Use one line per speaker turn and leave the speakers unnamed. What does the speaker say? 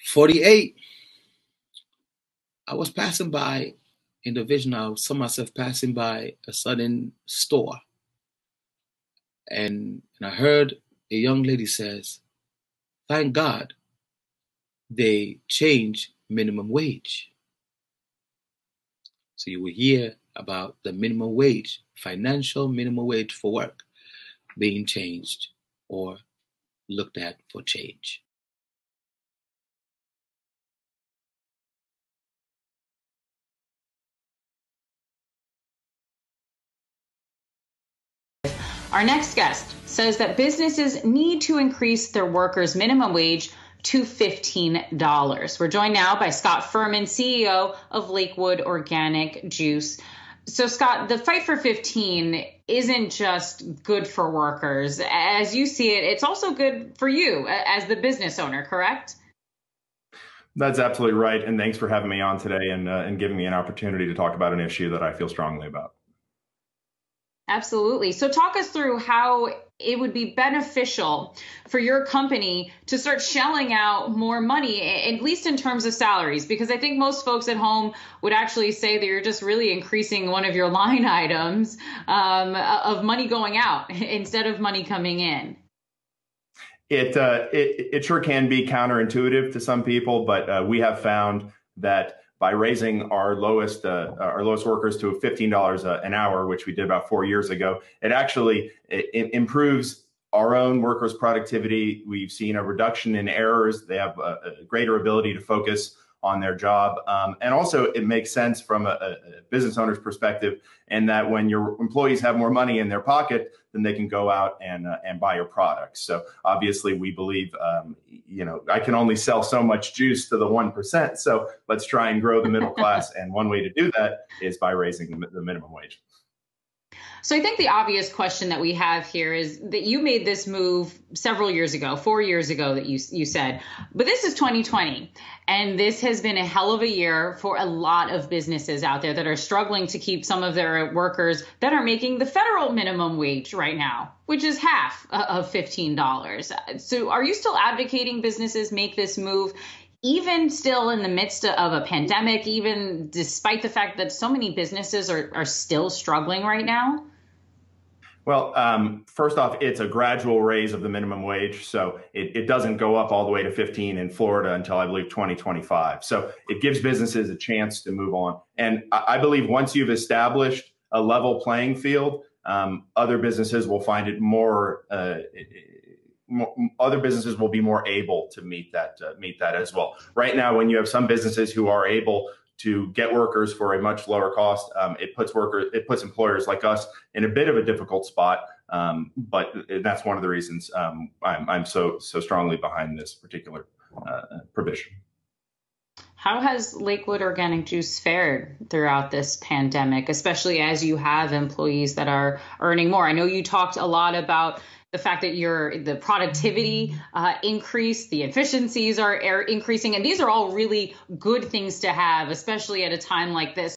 48, I was passing by in the vision. I saw myself passing by a sudden store, and I heard a young lady says, "Thank God they changed minimum wage." So you will hear about the minimum wage, financial minimum wage for work being changed or looked at for change.
Our next guest says that businesses need to increase their workers' minimum wage to $15. We're joined now by Scott Furman, CEO of Lakewood Organic Juice. So, Scott, the fight for 15 isn't just good for workers. As you see it, it's also good for you as the business owner, correct?
That's absolutely right. And thanks for having me on today and giving me an opportunity to talk about an issue that I feel strongly about.
Absolutely. So talk us through how it would be beneficial for your company to start shelling out more money, at least in terms of salaries, because I think most folks at home would actually say that you're just really increasing one of your line items of money going out instead of money coming in.
It sure can be counterintuitive to some people, but we have found that by raising our lowest workers to $15 an hour, which we did about 4 years ago, it actually improves our own workers' productivity. We've seen a reduction in errors. They have a greater ability to focus on their job. And also it makes sense from a business owner's perspective, and that when your employees have more money in their pocket, then they can go out and buy your products. So obviously we believe, I can only sell so much juice to the 1%. So let's try and grow the middle class. And one way to do that is by raising the minimum wage.
So I think the obvious question that we have here is that you made this move several years ago, 4 years ago that you said, but this is 2020. And this has been a hell of a year for a lot of businesses out there that are struggling to keep some of their workers that are making the federal minimum wage right now, which is half of $15. So are you still advocating businesses make this move, even still in the midst of a pandemic, even despite the fact that so many businesses are still struggling right now?
Well, first off, it's a gradual raise of the minimum wage. So it doesn't go up all the way to 15 in Florida until I believe 2025. So it gives businesses a chance to move on. And I believe once you've established a level playing field, other businesses will find it other businesses will be more able to meet that as well. Right now, when you have some businesses who are able to get workers for a much lower cost, it puts employers like us in a bit of a difficult spot. But that's one of the reasons I'm so strongly behind this particular provision.
How has Lakewood Organic Juice fared throughout this pandemic, especially as you have employees that are earning more? I know you talked a lot about the fact that the productivity increased, the efficiencies are increasing, and these are all really good things to have, especially at a time like this.